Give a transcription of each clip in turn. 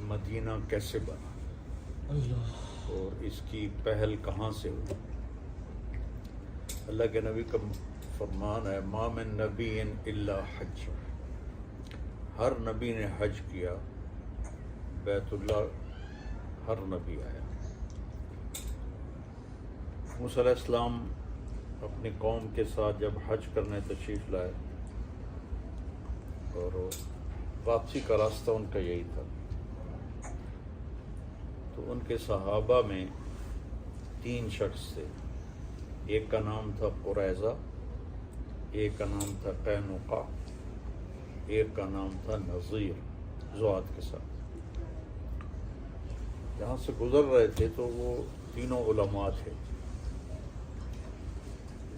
مدینہ کیسے بنا اللہ، اور اس کی پہل کہاں سے ہوئی۔ اللہ کے نبی کا فرمان ہے ما من نبی الا حج، ہر نبی نے حج کیا، بیت اللہ ہر نبی آیا۔ موسیٰ علیہ السلام اپنی قوم کے ساتھ جب حج کرنے تشریف لائے اور واپسی کا راستہ ان کا یہی تھا، تو ان کے صحابہ میں 3 شخص تھے، ایک کا نام تھا قریظہ، ایک کا نام تھا قینقاع، ایک کا نام تھا نذیر، زوات کے ساتھ۔ جہاں سے گزر رہے تھے تو وہ تینوں علماء تھے،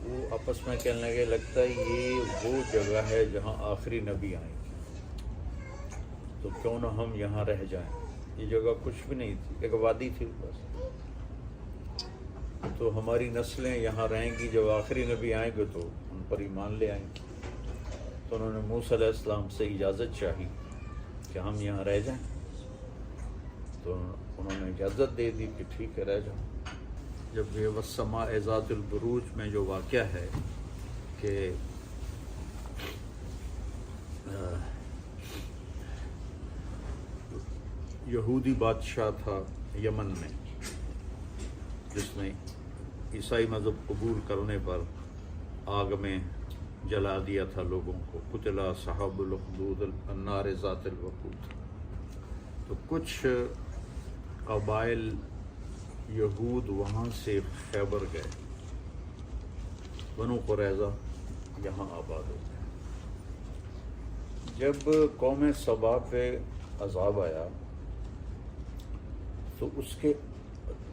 وہ آپس میں کہنے لگے لگتا ہے یہ وہ جگہ ہے جہاں آخری نبی آئیں گے، تو کیوں نہ ہم یہاں رہ جائیں۔ یہ جگہ کچھ بھی نہیں تھی، ایک وادی تھی بس، تو ہماری نسلیں یہاں رہیں گی، جب آخری نبی آئیں گے تو ان پر ایمان لے آئیں گے۔ تو انہوں نے موسیٰ علیہ السلام سے اجازت چاہی کہ ہم یہاں رہ جائیں، تو انہوں نے اجازت دے دی کہ ٹھیک ہے رہ جاؤ۔ جب یہ والسماء ذات البروج میں جو واقعہ ہے کہ یہودی بادشاہ تھا یمن میں، جس نے عیسائی مذہب قبول کرنے پر آگ میں جلا دیا تھا لوگوں کو، قتل اصحاب الاخدود النار ذات الوقود۔ تو کچھ قبائل یہود وہاں سے خیبر گئے، بنو قریظہ یہاں آباد ہو گئے۔ جب قوم سبا پہ عذاب آیا تو اس کے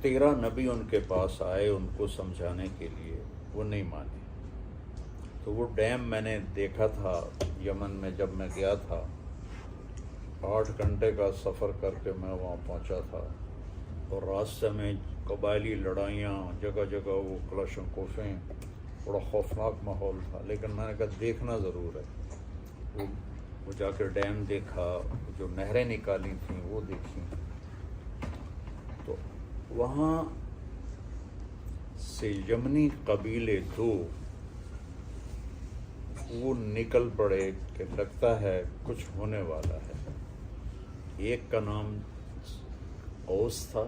13 نبی ان کے پاس آئے ان کو سمجھانے کے لیے، وہ نہیں مانے۔ تو وہ ڈیم میں نے دیکھا تھا یمن میں، جب میں گیا تھا 8 گھنٹے کا سفر کر کے میں وہاں پہنچا تھا، اور راستے میں قبائلی لڑائیاں، جگہ جگہ وہ کلاشنکوفیں، بڑا خوفناک ماحول تھا، لیکن میں نے کہا دیکھنا ضرور ہے۔ وہ جا کے ڈیم دیکھا، جو نہریں نکالی تھیں وہ دیکھیں، تو وہاں سے یمنی قبیلے 2 وہ نکل پڑے کہ لگتا ہے کچھ ہونے والا ہے۔ ایک کا نام اوس تھا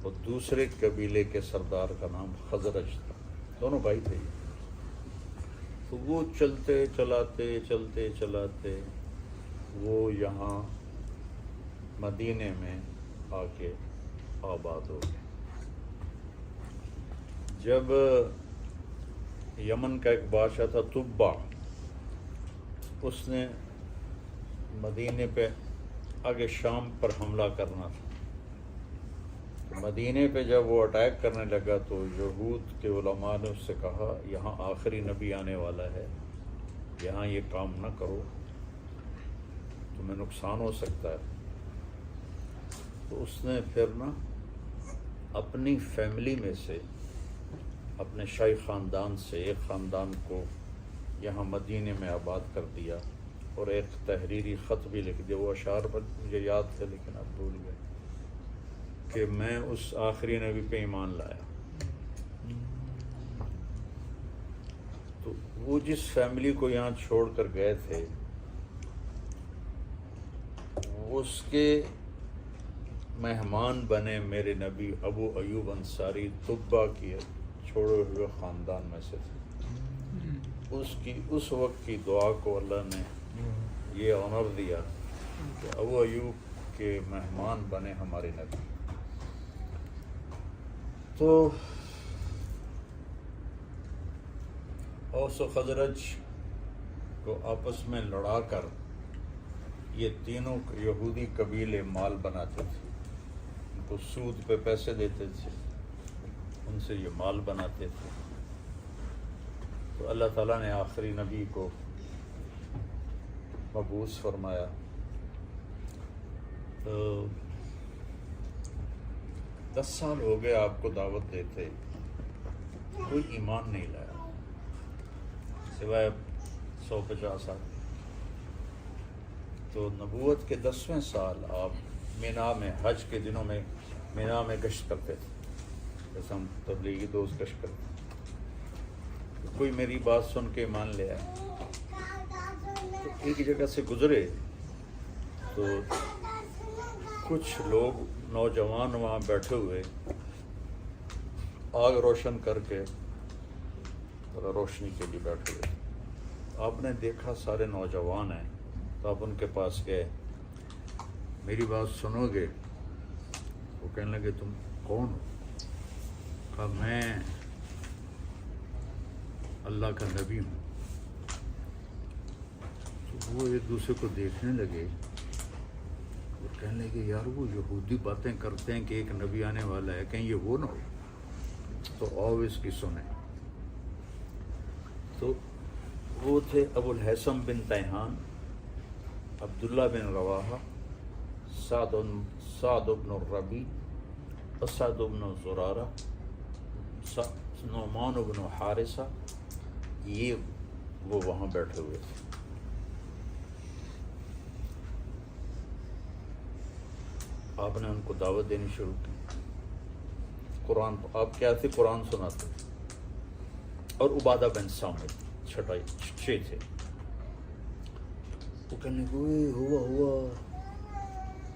اور دوسرے قبیلے کے سردار کا نام خزرج تھا، دونوں بھائی تھے۔ تو وہ چلتے چلاتے وہ یہاں مدینے میں آ کے آباد ہو گئے۔ جب یمن کا ایک بادشاہ تھا تبع، اس نے مدینے پہ آگے شام پر حملہ کرنا تھا، مدینے پہ جب وہ اٹیک کرنے لگا تو یہود کے علماء نے اس سے کہا یہاں آخری نبی آنے والا ہے، یہاں یہ کام نہ کرو، تمہیں نقصان ہو سکتا ہے۔ تو اس نے پھر نا اپنی فیملی میں سے، اپنے شاہی خاندان سے ایک خاندان کو یہاں مدینے میں آباد کر دیا، اور ایک تحریری خط بھی لکھ دیا۔ وہ اشعار پر مجھے یاد تھے لیکن اب بھول گئے، کہ میں اس آخری نبی پہ ایمان لایا۔ تو وہ جس فیملی کو یہاں چھوڑ کر گئے تھے، اس کے مہمان بنے میرے نبی ابو ایوب انصاری، طبع کی چھوڑے ہوئے خاندان میں سے تھے۔ اس وقت کی دعا کو اللہ نے یہ آنر دیا کہ ابو ایوب کے مہمان بنے ہمارے نبی۔ تو اوس و خزرج کو آپس میں لڑا کر یہ تینوں یہودی قبیلے مال بناتے تھے، ان کو سود پہ پیسے دیتے تھے، ان سے یہ مال بناتے تھے۔ تو اللہ تعالیٰ نے آخری نبی کو مبعوث فرمایا، تو 10 سال ہو گئے آپ کو دعوت دیتے، کوئی ایمان نہیں لایا سوائے 150 آدمی۔ تو نبوت کے 10ویں سال آپ مینا میں حج کے دنوں میں مینا میں گشت کرتے تھے، جیسے ہم تبلیغی دوست گشت کرتے تھے۔ کوئی میری بات سن کے مان لیا، تو ایک جگہ سے گزرے تو کچھ لوگ نوجوان وہاں بیٹھے ہوئے آگ روشن کر کے روشنی کے لیے بیٹھے ہوئے۔ آپ نے دیکھا سارے نوجوان ہیں، تو آپ ان کے پاس گئے، میری بات سنو گے؟ وہ کہنے لگے تم کون ہو؟ کہا میں اللہ کا نبی ہوں۔ تو وہ ایک دوسرے کو دیکھنے لگے اور کہنے لگے یار وہ یہودی باتیں کرتے ہیں کہ ایک نبی آنے والا ہے، کہیں یہ وہ نہ ہو؟ تو آؤ اس کی سنیں۔ تو وہ تھے ابو الحسن بن تیہان، عبداللہ بن رواحہ، سعد بن الربیع، اسد بن زرارہ، نعمان بن حارثہ، یہ وہ وہاں بیٹھے ہوئے تھے۔ آپ نے ان کو دعوت دینی شروع کی۔ قرآن آپ کیا تھے؟ قرآن سناتے تھے۔ اور عبادہ بن صامت چھٹے تھے۔ وہ کہنے لگے ہوا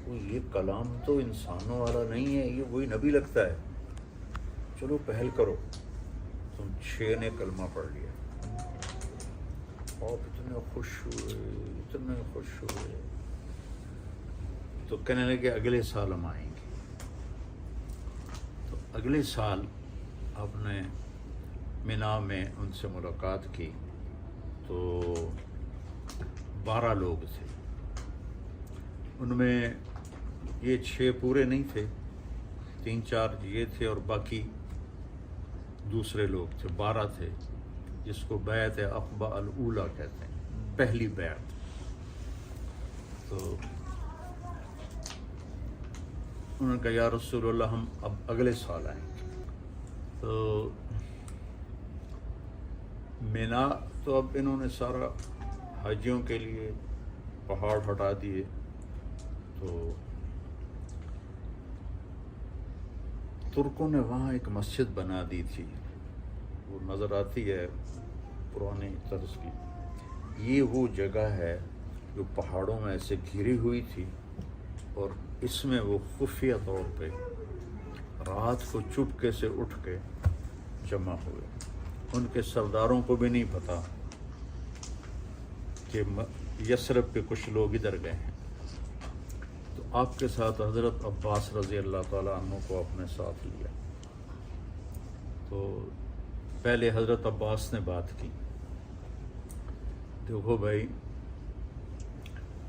وہ یہ کلام تو انسانوں والا نہیں ہے، یہ وہی نبی لگتا ہے، چلو پہل کرو۔ تم 6 نے کلمہ پڑھ لیا، آپ اتنے خوش ہوئے، تو کہنے لگے اگلے سال ہم آئیں گے۔ تو اگلے سال آپ نے مینا میں ان سے ملاقات کی، تو 12 لوگ تھے، ان میں یہ 6 پورے نہیں تھے، 3-4 یہ تھے اور باقی دوسرے لوگ تھے، 12 تھے، جس کو بیعت عقبہ الاولیٰ کہتے ہیں، پہلی بیعت۔ تو انہوں نے کہا یا رسول اللہ ہم اب اگلے سال آئیں گے۔ تو مینا تو اب انہوں نے سارا حاجیوں کے لیے پہاڑ ہٹا دیے، تو ترکوں نے وہاں ایک مسجد بنا دی تھی، وہ نظر آتی ہے پرانی طرز کی۔ یہ وہ جگہ ہے جو پہاڑوں میں ایسے گھری ہوئی تھی، اور اس میں وہ خفیہ طور پہ رات کو چپکے سے اٹھ کے جمع ہوئے۔ ان کے سرداروں کو بھی نہیں پتا کہ یثرب کے کچھ لوگ ادھر گئے ہیں۔ تو آپ کے ساتھ حضرت عباس رضی اللہ تعالیٰ عنہ کو اپنے ساتھ لیا۔ تو پہلے حضرت عباس نے بات کی، دیکھو بھائی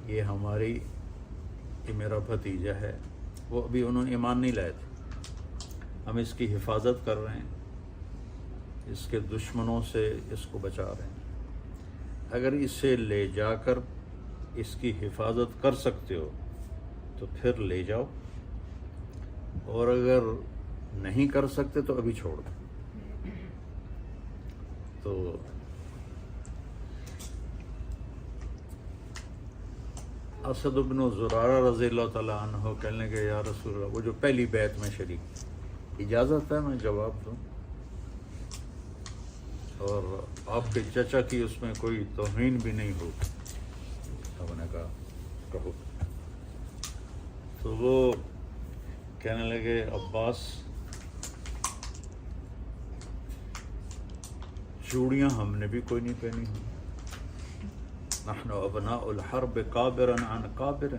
یہ میرا بھتیجا ہے، وہ ابھی انہوں نے ایمان نہیں لائے تھے، ہم اس کی حفاظت کر رہے ہیں، اس کے دشمنوں سے اس کو بچا رہے ہیں، اگر اسے لے جا کر اس کی حفاظت کر سکتے ہو تو پھر لے جاؤ، اور اگر نہیں کر سکتے تو ابھی چھوڑ دو۔ تو اسد بن زرارہ رضی اللہ تعالیٰ عنہ کہنے لگے یا رسول اللہ، وہ جو پہلی بیعت میں شریک، اجازت ہے میں جواب دوں؟ اور آپ کے چچا کی اس میں کوئی توہین بھی نہیں ہوگی؟ آپ نے کہا کہو۔ تو وہ کہنے لگے عباس چوڑیاں ہم نے بھی کوئی نہیں پہنی ہوئی، نحن ابناء الحرب کابرا عن کابر،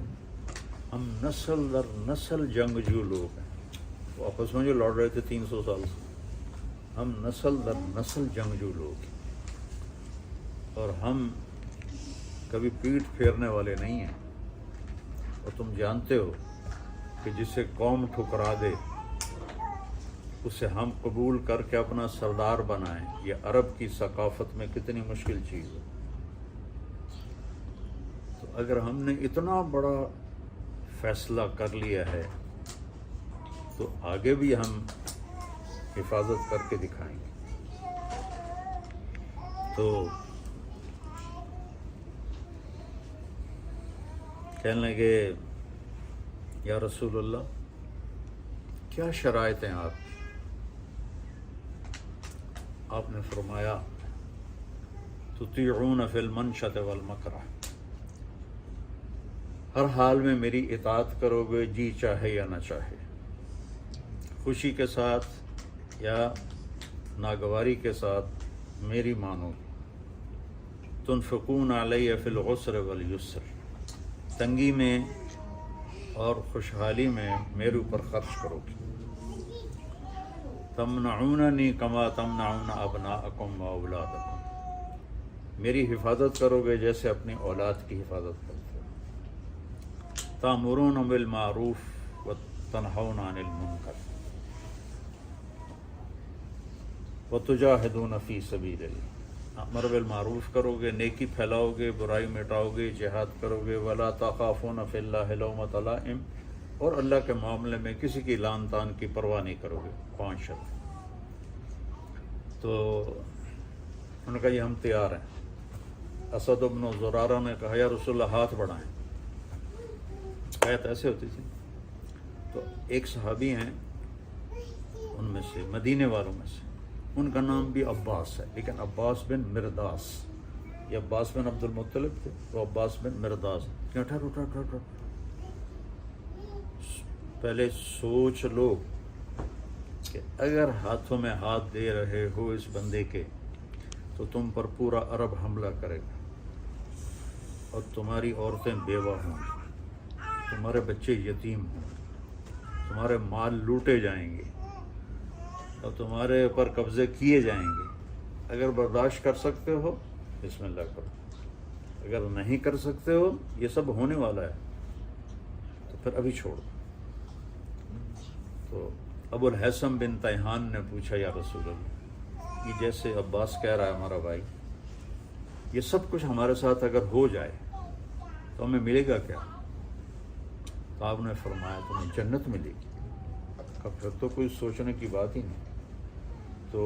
ہم نسل در نسل جنگجو لوگ ہیں۔ وہ آپس میں جو لڑ رہے تھے 300 سال سے، ہم نسل در نسل جنگجو لوگ ہیں، اور ہم کبھی پیٹھ پھیرنے والے نہیں ہیں۔ اور تم جانتے ہو کہ جسے قوم ٹھکرا دے اسے ہم قبول کر کے اپنا سردار بنائیں، یہ عرب کی ثقافت میں کتنی مشکل چیز ہے۔ تو اگر ہم نے اتنا بڑا فیصلہ کر لیا ہے تو آگے بھی ہم حفاظت کر کے دکھائیں گے۔ تو کہنے لگے یا رسول اللہ کیا شرائط ہیں آپ نے فرمایا تطیعون فی المنشط والمکرہ، ہر حال میں میری اطاعت کرو گے جی چاہے یا نہ چاہے، خوشی کے ساتھ یا ناگواری کے ساتھ میری مانو گے، تنفقون علی فی العسر والیسر، تنگی میں اور خوشحالی میں میرے اوپر خرچ کرو گے، تمنعوننی کما تمنعون ابناءکم و اولادکم، میری حفاظت کرو گے جیسے اپنی اولاد کی حفاظت کرتے ہو، تأمرون بالمعروف و تنہون عن المنکر و تجاہدون فی سبیل اللہ، امر بالمعروف کرو گے، نیکی پھیلاؤ گے، برائی مٹاؤ گے، جہاد کرو گے، ولا تخافون فی اللہ لومۃ لائم، اور اللہ کے معاملے میں کسی کی لان تان کی پرواہ نہیں کرو گے، 5 شرط۔ تو انہوں نے کہا یہ ہم تیار ہیں۔ اسد بن زرارہ نے کہا یا رسول اللہ ہاتھ بڑھائیں، آیت ایسے ہوتی تھی۔ تو ایک صحابی ہیں ان میں سے، مدینے والوں میں سے، ان کا نام بھی عباس ہے، لیکن عباس بن مرداس، یہ عباس بن عبد المطلب تھے، تو عباس بن مرداس، کہ ٹھہرو پہلے سوچ لو کہ اگر ہاتھوں میں ہاتھ دے رہے ہو اس بندے کے تو تم پر پورا عرب حملہ کرے گا، اور تمہاری عورتیں بیوہ ہوں گی، تمہارے بچے یتیم ہوں گے، تمہارے مال لوٹے جائیں گے اور تمہارے اوپر قبضے کیے جائیں گے۔ اگر برداشت کر سکتے ہو بسم اللہ کرو، اگر نہیں کر سکتے ہو یہ سب ہونے والا ہے تو پھر ابھی چھوڑ دو۔ تو ابو الحسن بن تیہان نے پوچھا یا رسول اللہ، یہ جیسے عباس کہہ رہا ہے ہمارا بھائی، یہ سب کچھ ہمارے ساتھ اگر ہو جائے تو ہمیں ملے گا کیا؟ تو آپ نے فرمایا تمہیں جنت ملے گی۔ اب پھر تو کوئی سوچنے کی بات ہی نہیں۔ تو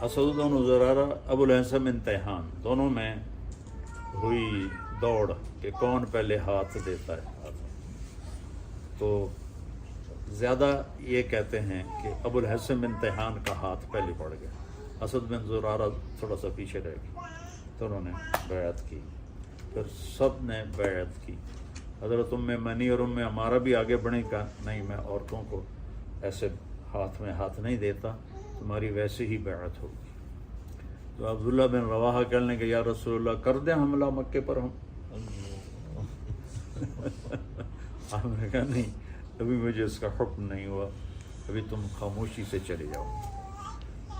اسد بن زرارہ ابو الحسن بن تیہان دونوں میں ہوئی دوڑ کہ کون پہلے ہاتھ دیتا ہے۔ تو زیادہ یہ کہتے ہیں کہ ابو الحسن بن تیہان کا ہاتھ پہلے پڑ گیا، اسد بن زرارہ تھوڑا سا پیچھے رہ گیا، تو انہوں نے بیعت کی، پھر سب نے بیعت کی۔ حضرت منی اور عمارہ بھی آگے بڑھیں کا نہیں، میں عورتوں کو ایسے ہاتھ میں ہاتھ نہیں دیتا، تمہاری ویسے ہی بیعت ہوگی۔ تو عبداللہ بن رواحہ کہنے کہ یا رسول اللہ کر دیں حملہ مکے پر ہم؟ آپ نے کہا نہیں، ابھی مجھے اس کا حکم نہیں ہوا، ابھی تم خاموشی سے چلے جاؤ۔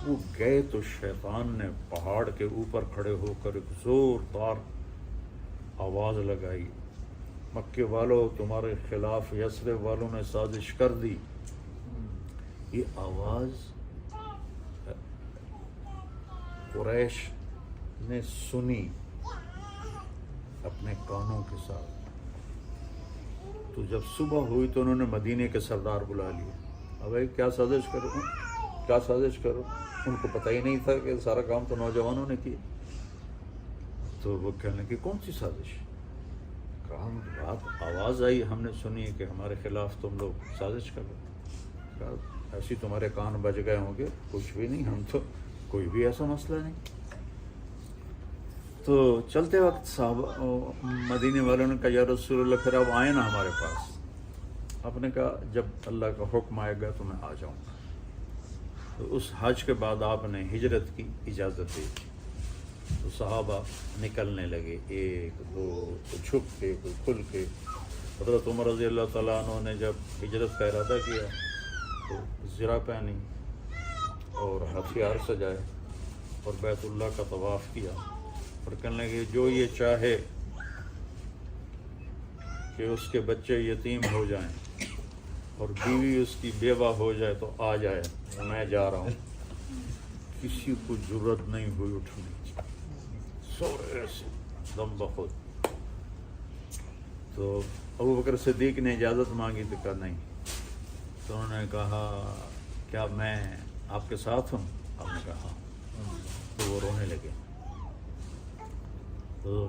وہ گئے تو شیطان نے پہاڑ کے اوپر کھڑے ہو کر ایک زوردار آواز لگائی، مکے والوں تمہارے خلاف یثرب والوں نے سازش کر دی۔ یہ آواز قریش نے سنی اپنے کانوں کے ساتھ، تو جب صبح ہوئی تو انہوں نے مدینے کے سردار بلا لیے، اب کیا سازش کرو، کیا سازش کرو؟ ان کو پتہ ہی نہیں تھا کہ سارا کام تو نوجوانوں نے کیا۔ تو وہ کہنے لگے کون سی سازش؟ کہا بات آواز آئی، ہم نے سنی کہ ہمارے خلاف تم لوگ سازش کر رہے۔ کہا ایسی تمہارے کان بج گئے ہوں گے، کچھ بھی نہیں، ہم تو کوئی بھی ایسا مسئلہ نہیں۔ تو چلتے وقت صحابہ مدینے والوں نے کہا یا رسول اللہ پھر اب آئیں نا ہمارے پاس۔ آپ نے کہا جب اللہ کا حکم آئے گا تو میں آ جاؤں گا۔ تو اس حج کے بعد آپ نے ہجرت کی اجازت دی، تو صحابہ نکلنے لگے، 1 2 کوئی چھپ کے کوئی کھل کے۔ حضرت عمر رضی اللہ تعالیٰ عنہ نے جب ہجرت کا ارادہ کیا تو زرہ پہنی اور ہتھیار سجائے اور بیت اللہ کا طواف کیا، اور کہنے لگے جو یہ چاہے کہ اس کے بچے یتیم ہو جائیں اور بیوی اس کی بیوہ ہو جائے تو آ جائے، میں جا رہا ہوں۔ کسی کو جرت نہیں ہوئی اٹھنے کی، سورے سے دم بخود۔ تو ابو بکر صدیق نے اجازت مانگی تو کہا نہیں۔ تو انہوں نے کہا کیا میں آپ کے ساتھ ہوں؟ آپ نے کہا ہاں۔ تو وہ رونے لگے۔ تو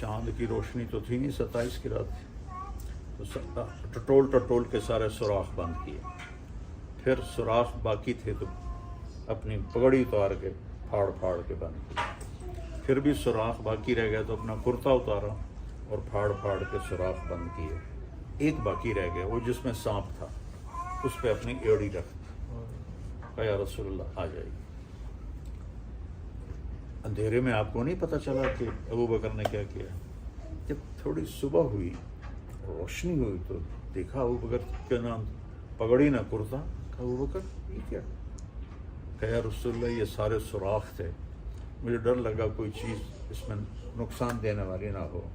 چاند کی روشنی تو تھی نہیں، 27 کی رات تھی، تو ٹٹول کے سارے سوراخ بند کیے. پھر سوراخ باقی تھے تو اپنی پگڑی اتار کے پھاڑ کے بند کیے. پھر بھی سوراخ باقی رہ گیا تو اپنا کرتا اتارا اور پھاڑ کے سوراخ بند کیے. ایک باقی رہ گیا، وہ جس میں سانپ تھا، اس پہ اپنی ایڑی رکھ کہا یا رسول اللہ آ جائیے. اندھیرے میں آپ کو نہیں پتہ چلا کہ ابو بکر نے کیا کیا. جب تھوڑی صبح ہوئی، روشنی ہوئی تو دیکھا ابو بکر کے نام پگڑی نہ کرتا. کہا ابو بکر یہ کیا؟ کہا یا رسول اللہ یہ سارے سوراخ تھے، مجھے ڈر لگا کوئی چیز اس میں نقصان دینے والی نہ ہو،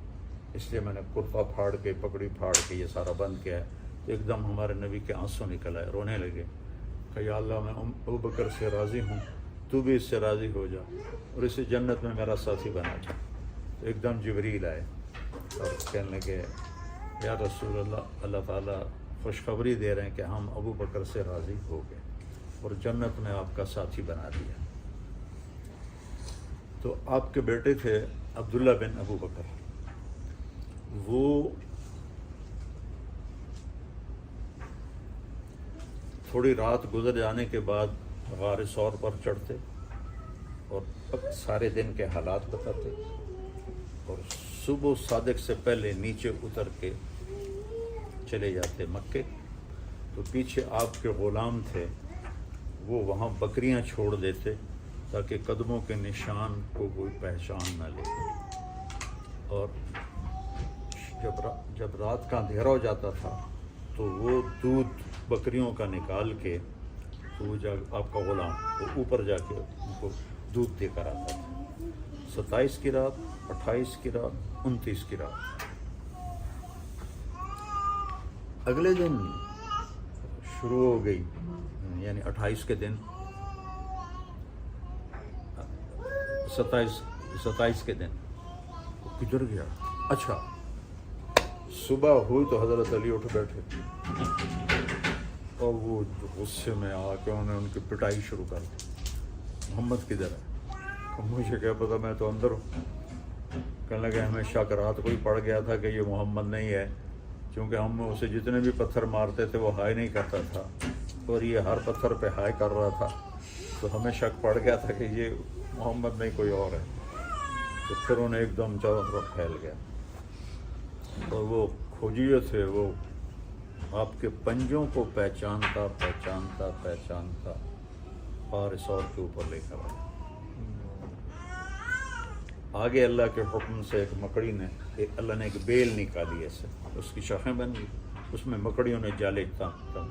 اس لیے میں نے کرتا پھاڑ کے پگڑی پھاڑ کے یہ سارا بند کیا ہے. تو ایک دم ہمارے نبی کے آنسو نکل آئے، رونے لگے. کہ یا اللہ میں ابو بکر سے راضی ہوں، تو بھی اس سے راضی ہو جا اور اسے جنت میں میرا ساتھی بنا جا. تو ایک دم جبریل آئے اور کہنے لگے یا رسول اللہ، اللہ تعالیٰ خوشخبری دے رہے ہیں کہ ہم ابو بکر سے راضی ہو گئے اور جنت میں آپ کا ساتھی بنا دیا. تو آپ کے بیٹے تھے عبداللہ بن ابو بکر، وہ تھوڑی رات گزر جانے کے بعد غار ثور پر چڑھتے اور سارے دن کے حالات بتاتے اور صبح صادق سے پہلے نیچے اتر کے چلے جاتے مکے. تو پیچھے آپ کے غلام تھے، وہ وہاں بکریاں چھوڑ دیتے تاکہ قدموں کے نشان کو کوئی پہچان نہ لے. اور جب رات کا اندھیرا ہو جاتا تھا تو وہ دودھ بکریوں کا نکال کے تو وہ آپ کا غلام وہ اوپر جا کے ان کو دودھ دے کر آتا تھا. 27 کی رات، 28 کی رات، 29 کی رات. اگلے دن شروع ہو گئی، یعنی 28 کے دن، 27 کے دن کدھر گیا؟ اچھا صبح ہوئی تو حضرت علی اٹھ بیٹھے اور وہ غصے میں آ کے انہوں نے ان کی پٹائی شروع کر دی. محمد کدھر ہے؟ مجھے کیا پتا، میں تو اندر ہوں. کہنے لگے ہمیں شک رات کو ہی پڑ گیا تھا کہ یہ محمد نہیں ہے، کیونکہ ہم اسے جتنے بھی پتھر مارتے تھے وہ ہائے نہیں کرتا تھا اور یہ ہر پتھر پہ ہائے کر رہا تھا، تو ہمیں شک پڑ گیا تھا کہ یہ محمد نہیں کوئی اور ہے. تو پھر انہیں ایک دم چاروں طرف پھیل گیا اور وہ کھوجیے تھے، وہ آپ کے پنجوں کو پہچانتا اور ثور کے اوپر لے کر آیا. آگے اللہ کے حکم سے ایک مکڑی نے، اللہ نے ایک بیل نکالی ایسے، اس کی شاخیں بن گئی، اس میں مکڑیوں نے جالے تن